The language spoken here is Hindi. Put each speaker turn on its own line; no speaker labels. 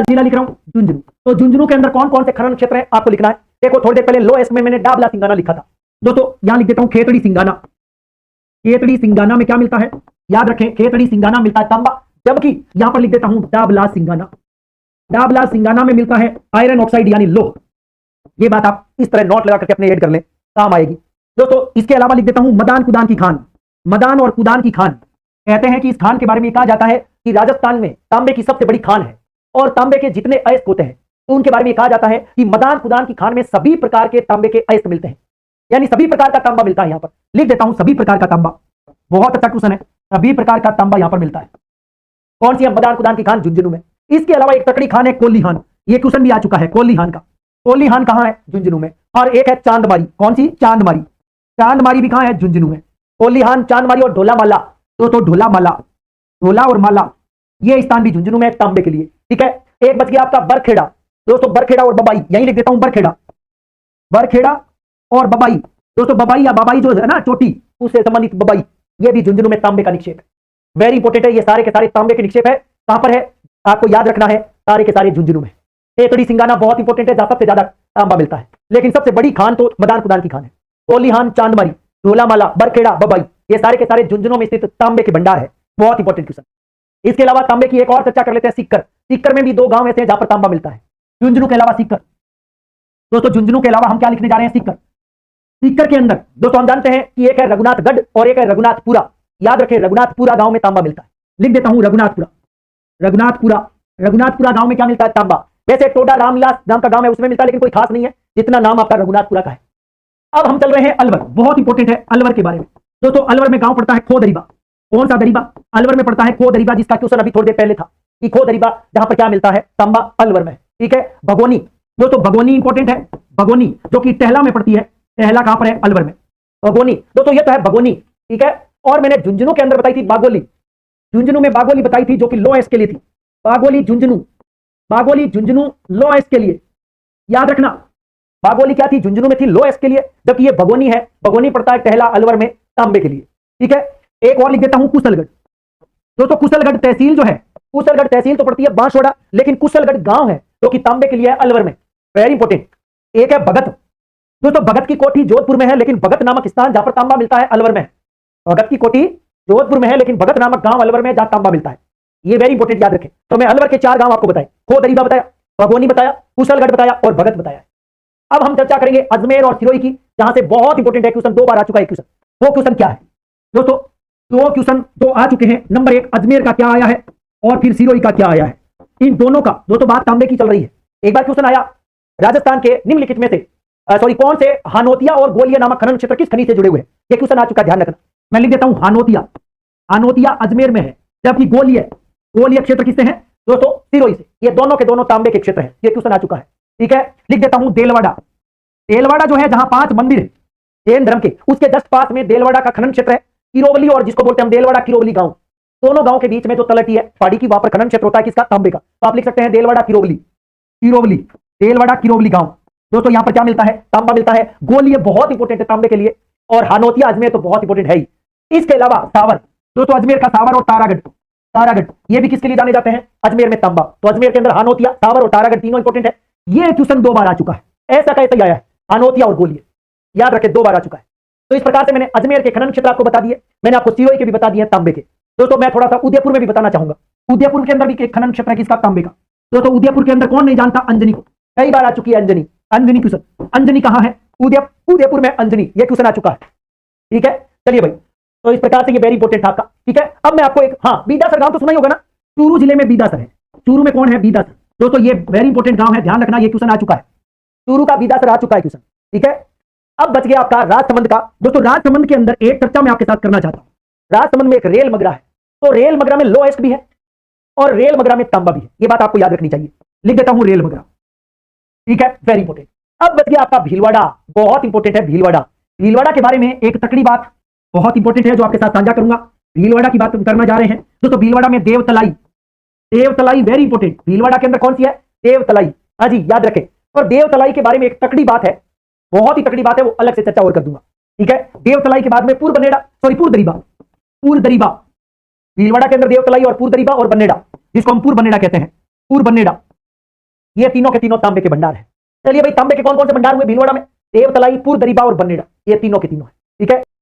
जिला लिख रहा हूं झुंझुनू। तो झुंझुनू के अंदर कौन कौन से खनन क्षेत्र है आपको लिखना है। देखो थोड़ी देर पहले लो एस में मैंने डाबला सिंगाना लिखा था दोस्तों, यहां लिख देता हूं खेतड़ी सिंगाना। खेतड़ी सिंगाना में क्या मिलता है, याद रखें खेतड़ी सिंगाना मिलता है तांबा, जबकि यहां पर लिख देता हूं डाबला सिंगाना। डाबला सिंगाना में मिलता है आयरन ऑक्साइड यानी लोह। ये बात आप इस तरह नोट लगा करके अपने ऐड कर लें, काम आएगी दोस्तों। इसके अलावा लिख देता हूं मदान कुदान की खान। मदान और कुदान की खान, कहते हैं कि इस खान के बारे में कहा जाता है कि राजस्थान में तांबे की सबसे बड़ी खान है और तांबे के जितने अयस्क होते हैं तो उनके बारे में कहा जाता है कि मदान कुदान की खान में सभी प्रकार के तांबे के अयस्क मिलते हैं, यानी सभी प्रकार का तांबा मिलता है। यहां पर लिख देता हूं सभी प्रकार का तांबा, बहुत अच्छा क्वेश्चन है, सभी प्रकार का तांबा यहां पर मिलता है। कौन सी है, मदान कुदान की खान झुंझुनू में। इसके अलावा एक तकड़ी खान है कोल्लीहान, ये क्वेश्चन भी आ चुका है कोल्लीहान का। कोल्लीहान कहां है, झुंझुनू में। और एक है चांदमारी, कौन सी, चांदमारी। चांदमारी भी कहां है, झुंझुनू में। कोल्लीहान, चांदमारी और ढोलामाला, तो ढोलामाला, ढोला और माला, ये स्थान भी झुंझुनू में है तांबे के लिए, ठीक है। एक बच गया आपका बरखेड़ा दोस्तों, बरखेड़ा और बबाई, यही लिख देता हूं बरखेड़ा, बरखेड़ा और बबाई दोस्तों। बबाई या बबाई जो है ना चोटी, उससे संबंधित बबाई, ये भी झुंझुनू में तांबे का निक्षेप है, वेरी इंपॉर्टेंट है। ये सारे के सारे तांबे के निक्षेप है, कहां पर है आपको याद रखना है, सारे के सारे झुंझुनू में। खेतड़ी सिंगाना बहुत इंपॉर्टेंट है, जहां सबसे ज्यादा तांबा मिलता है, लेकिन सबसे बड़ी खान तो मदान कुदान की खान है। कोल्लीहान, चांदमारी, ढोलामाला, बरखेड़ा, बबाई, ये सारे के सारे झुंझुनू में स्थित तांबे के भंडार है, बहुत इंपॉर्टेंट क्वेश्चन। इसके अलावा तांबे की एक और चर्चा कर लेते हैं, सीकर। सीकर में भी दो गांव ऐसे हैं जहां पर तांबा मिलता है, झुंझुनू के अलावा सीकर। दोस्तों झुंझुनू के अलावा हम क्या लिखने जा रहे हैं, सीकर। सीकर के अंदर दोस्तों हम जानते हैं कि एक है रघुनाथगढ़ और एक है रघुनाथपुरा। याद रखें रघुनाथपुरा गांव में तांबा मिलता है, लिख देता हूं रघुनाथपुरा। रघुनाथपुरा, रघुनाथपुरा गांव में क्या मिलता है, तांबा। वैसे टोडा रामविलास नाम का गांव है, उसमें मिलता है, लेकिन कोई खास नहीं है जितना नाम आपका रघुनाथपुरा का है। अब हम चल रहे हैं अलवर, बहुत इंपॉर्टेंट है अलवर के बारे में दोस्तों। अलवर में गांव पड़ता है खोदरीबा। कौन सा दरीबा, अलवर में पड़ता है खोदरीबा, जिसका क्वेश्चन अभी थोड़ी देर पहले था कि खोदरीबा जहां पर क्या मिलता है, तांबा, अलवर में, ठीक है। भगोनी दोस्तों, भगोनी इंपॉर्टेंट है, भगोनी जो कि टहला में पड़ती है। टहला कहां पर है, अलवर में। भगोनी दोस्तों ये तो है भगोनी, ठीक है। और मैंने झुंझुनू के अंदर बताई थी बागोली, झुंझुनू में बागोली बताई थी जो कि लो एस के लिए थी। बागोली झुंझुनू, बागोली झुंझुनू लो एस के लिए, याद रखना। बागोली क्या थी, झुंझुनू में थी लो एस के लिए, जबकि ये भगोनी है, भगोनी पड़ता है टहला, अलवर में, तांबे के लिए, ठीक है। एक और लिख देता हूं कुशलगढ़ दोस्तों। कुशलगढ़ तहसील जो है, कुशलगढ़ तहसील तो पड़ती है बांसवाड़ा, लेकिन कुशलगढ़ गांव है जो कि तांबे के लिए है, अलवर में, वेरी इंपॉर्टेंट। एक है भगत दोस्तों, भगत की कोठी जोधपुर में है, लेकिन भगत नामक स्थान जहां पर तांबा मिलता है अलवर में। भगत की कोठी जोधपुर में है, लेकिन भगत नामक गांव अलवर में जहां तांबा मिलता है, ये वेरी इंपॉर्टेंट याद रखें। तो मैं अलवर के 4 गांव आपको बताए, खोदरीबा बताया, भगोनी बताया, कुशलगढ़ बताया और भगत बताया। अब हम चर्चा करेंगे अजमेर और सिरोही की, जहां से बहुत इंपॉर्टेंट है क्वेश्चन, 2 बार आ चुका है क्वेश्चन। वो क्वेश्चन क्या है दोस्तों, 2 क्वेश्चन तो आ चुके हैं। नंबर 1 अजमेर का क्या आया है और फिर सिरोही का क्या आया है। इन दोनों का दोस्तों बात तांबे की चल रही है। एक बार क्वेश्चन आया राजस्थान के निम्नलिखित में से सॉरी कौन से हानोतिया और गोलिया नामक खनन क्षेत्र किस खनिज से जुड़े हुए हैं, ये क्वेश्चन आ चुका है, ध्यान रखना। मैं लिख देता हूं हानोतिया, हानोतिया अजमेर में है, जबकि गोलिया, गोलिया क्षेत्र किससे है दोस्तों, सिरोही से। ये दोनों के दोनों तांबे के क्षेत्र हैं, ये क्वेश्चन आ चुका है, ठीक है। लिख देता हूं देलवाड़ा, देलवाड़ा जो है जहां 5 मंदिर है जैन धर्म के, उसके जस्ट पास में देलवाड़ा का खनन क्षेत्र है। किरोवली और जिसको बोलते हैं हम देलवाड़ा किरोवली गांव, दोनों गांव के बीच में जो तलहटी है पहाड़ी की, वहां पर खनन क्षेत्र होता है किसका, तांबे का। तो आप लिख सकते हैं देलवाड़ा किरोवली, किरोवली, देलवाड़ा किरोवली गांव। दोस्तों यहां पर क्या मिलता है, तांबा मिलता है। गोलिया बहुत इंपॉर्टेंट है तांबे के लिए, और हानोतिया अजमेर तो बहुत इंपॉर्टेंट है ही। इसके अलावा सावर दोस्तों, अजमेर का सावर और तारागढ़, तारागढ़ ये भी किसके लिए जाने जाते हैं, अजमेर में तांबा। तो अजमेर के अंदर हानोतिया, सावर और तारागढ़ तीनों इंपॉर्टेंट है। ये क्वेश्चन 2 बार आ चुका है, ऐसा कैसे ही आया है, हानोतिया और गोलिया, याद रखें 2 बार आ चुका है। तो इस प्रकार से मैंने अजमेर के खनन क्षेत्र आपको बता दिए, मैंने आपको सिरोही के भी बता दिए तांबे के। दोस्तों मैं थोड़ा सा उदयपुर में भी बताना चाहूंगा, उदयपुर के अंदर भी एक खनन क्षेत्र है किसका, तांबे का। दोस्तों उदयपुर के अंदर कौन नहीं जानता अंजनी को, कई बार आ चुकी है अंजनी, अंजनी क्वेश्चन। अंजनी कहां है, उदयपुर में अंजनी, ये क्वेश्चन आ चुका है, ठीक है। चलिए भाई, तो इस प्रकार से ये वेरी इंपॉर्टेंट था आपका, ठीक है। अब मैं आपको एक, हाँ बीदासर गांव तो सुना ही होगा ना, चूरू जिले में बीदासर है। चूरू में कौन है, बीदासर। दोस्तों ये वेरी इंपॉर्टेंट गांव है, ध्यान रखना, ये क्वेश्चन आ चुका है, चूरू का बीदासर आ चुका है क्वेश्चन, ठीक है। अब बच गया आपका राजसमंद का। दोस्तों राजसमंद के अंदर एक चर्चा मैं आपके साथ करना चाहता हूं। राजसमंद में एक रेल मगरा है, तो रेल मगरा में लो एस्क भी है और रेल मगरा में तांबा भी है, ये बात आपको याद रखनी चाहिए। लिख देता हूं रेल मगरा, ठीक है, वेरी इंपॉर्टेंट। अब बच गया आपका भीलवाड़ा, बहुत इंपॉर्टेंट है भीलवाड़ा। भीलवाड़ा के बारे में एक तकड़ी बात बहुत इंपॉर्टेंट है जो आपके साथ साझा करूंगा। भीलवाड़ा की बात करना जा रहे हैं दोस्तों। भीलवाड़ा में देवतलाई, देवतलाई वेरी इंपॉर्टेंट। भीलवाड़ा के अंदर कौन सी है, देवतलाई, हाँ जी याद रखें। और देवतलाई के बारे में एक तकड़ी बात है, बहुत ही तकड़ी बात है, वो अलग से चर्चा और कर दूंगा, ठीक है। देवतलाई के बाद में पूर्वदरीबा, पूर्वदरीबा, भीलवाड़ा के अंदर देवतलाई और पूर्वदरीबा और बन्नेड़ा, जिसको हम पूर्वबन्नेड़ा कहते हैं, पूर्वबन्नेड़ा, ये तीनों के तीनों तांबे के भंडार है। चलिए भाई, तांबे के कौन कौन से भंडार हुए भीलवाड़ा में? देवतलाई, पुर, दरीबा और बनेड़ा, ये तीनों के तीनों है। ठीक है।